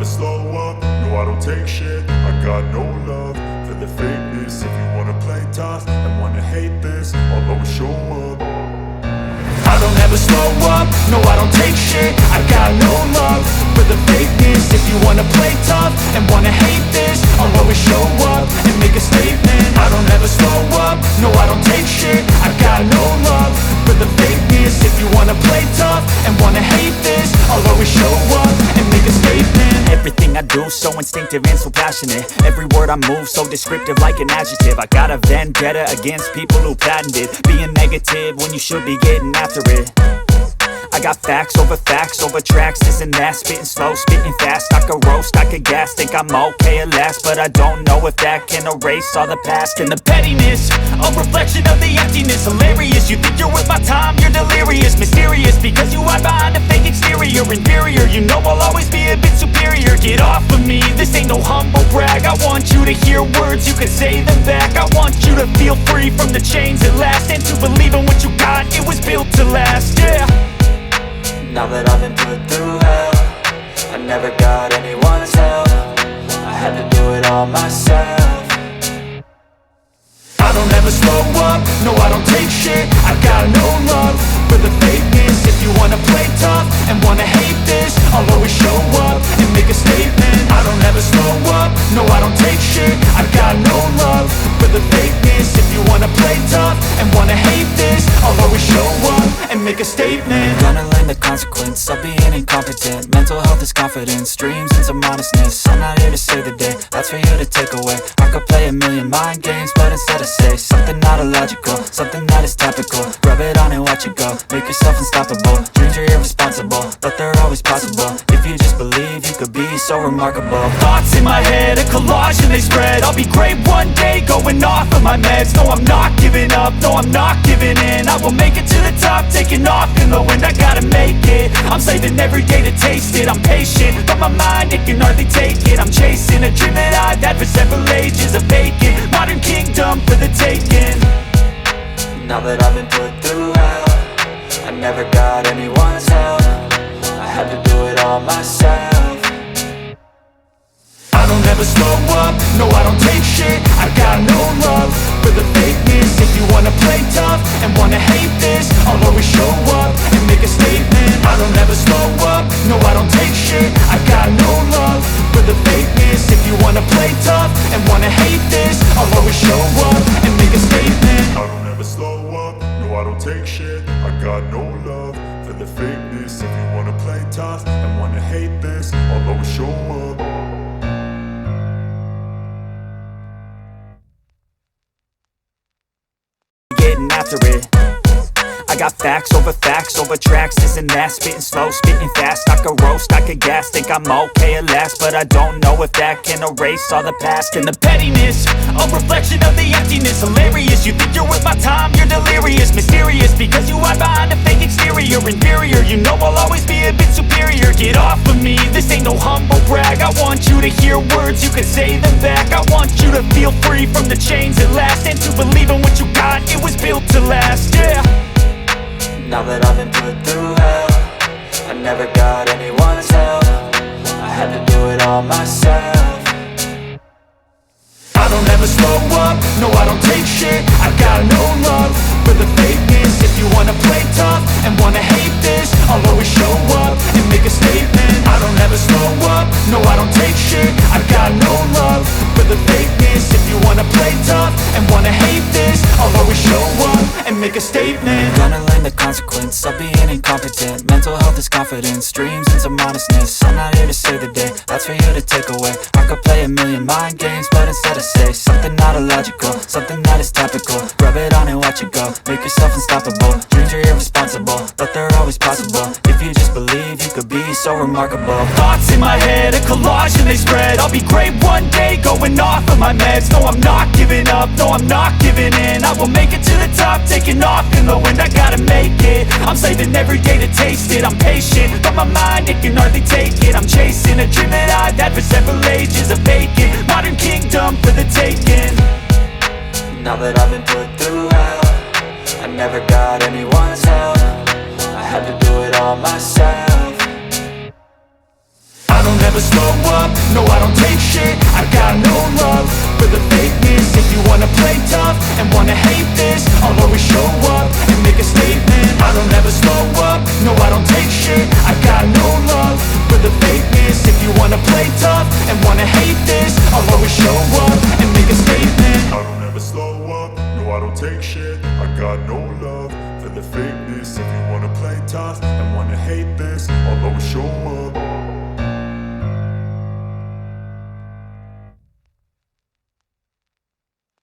slow up, no I don't take shit. I got no love for the fakeness. If you wanna play tough and wanna hate this, I'll always show up. I don't ever slow up, no I don't take shit. I got no love for the fakeness. If you wanna play tough and wanna hate this, I'll always show up and make a statement. I don't ever slow up, no I don't take shit. I got no love for the fakeness. If you wanna play tough and wanna hate this, I'll always show up and make a statement. Everything I do so instinctive and so passionate. Every word I move so descriptive like an adjective. I got a vendetta against people who patented being negative when you should be getting after it. I got facts over tracks, this and that. Spitting slow, spitting fast. I could roast, I could gas. Think I'm okay at last, but I don't know if that can erase all the past. And the pettiness, a reflection of the emptiness. Hilarious, you think you're worth my time, you're delirious. Mysterious, because you hide behind a fake exterior. Inferior, you know I'll always be a bit superior. Get off of me, this ain't no humble brag. I want you to hear words, you can say them back. I want you to feel free from the chains at last, and to believe in what you got, it was built to last, yeah. Now that I've been put through hell, I never got anyone's help. I had to do it all myself. I don't ever slow up, no I don't take shit. I got no love for the fakeness. If you wanna play tough and wanna hate this, I'll always show up and make a statement. I don't ever slow up, no I don't take shit. I got no love for the fakeness. If you wanna play tough and wanna hate this, I'll always show up and make a statement. Gonna learn the consequence of being incompetent. Mental health is confidence, dreams and some honestness. I'm not here to save the day, that's for you to take away. I could play a million mind games, but instead I say something not illogical, something that is topical. Rub it on and watch it go, make yourself unstoppable. Dreams are irresponsible, but they're always possible. If you just believe, you could be so remarkable. Thoughts in my head, a collage and they spread. I'll be great one day, going off of my meds. No, I'm not giving up, no, I'm not giving in. I will make it to the top, taking off in the wind. I gotta make it, I'm saving every day to taste it. I'm patient, but my mind, it can hardly take it. I'm chasing a dream that I've had for several ages. A vacant, modern kingdom for the taking. Now that I've been put through hell, I never got anyone's help. I had to do it all myself. I don't ever slow up, no I don't take shit. I got no love for the fakeness. If you wanna play tough and wanna hate this, I'll always show up and make a statement. I don't ever slow up, no I don't take shit. I got no love for the fakeness. If you wanna play tough and wanna hate this, I'll always show up and make a statement. I don't ever slow up, no I don't take shit. I got no love for the fakeness. If you wanna play tough and wanna hate this, I'll always show up. Getting after it. I got facts over tracks, this and that. Spitting slow, spitting fast. I could roast, I could gas. Think I'm okay at last, but I don't know if that can erase all the past. And the pettiness, a reflection of the emptiness. Hilarious, you think you're worth my time, you're delirious. Mysterious, because you hide behind a fake exterior. Inferior, you know I'll always be a bit superior. Get off of me, this ain't no humble brag. I want you to hear words, you can say them back. I want you to feel free from the chains at last, and to believe in what you got, it was built to last, yeah. Now that I've been put through hell, I never got anyone's help. I had to do it all myself. I don't ever slow up, no I don't take shit. I got no love for the fakeness. If you wanna play tough and wanna hate this, I'll always show up and make a statement. I don't ever slow up, no I don't take shit. I got no love for the fakeness. If you wanna play tough and wanna hate this, I'll always show up and make a statement. Gonna learn the consequence of being incompetent. Mental health is confidence, dreams and some honestness. I'm not here to save the day, that's for you to take away. I could play a million mind games, but instead I say something not illogical, something that is topical. Rub it on and watch it go, make yourself unstoppable. Dreams are irresponsible, but they're always possible. If you just believe, you could be so remarkable. Thoughts in my head, a collage and they spread. I'll be great one day, going off of my meds. No, I'm not giving up, no, I'm not giving in. I will make it to the top, taking off in the wind. I gotta make it, I'm saving every day to taste it. I'm patient, but my mind, it can hardly take it. I'm chasing a dream that I've had for several ages. A vacant, modern kingdom for the taking. Now that I've been put through hell, I never got anyone's help. I had to do it all myself. I don't ever never slow up, no I don't take shit. I got no love for the fakeness. If you wanna play tough and wanna hate this, I'll always show up and make a statement. I don't ever slow up, no I don't take shit. I got no love for the fakeness. If you wanna play tough and wanna hate this, I'll always show up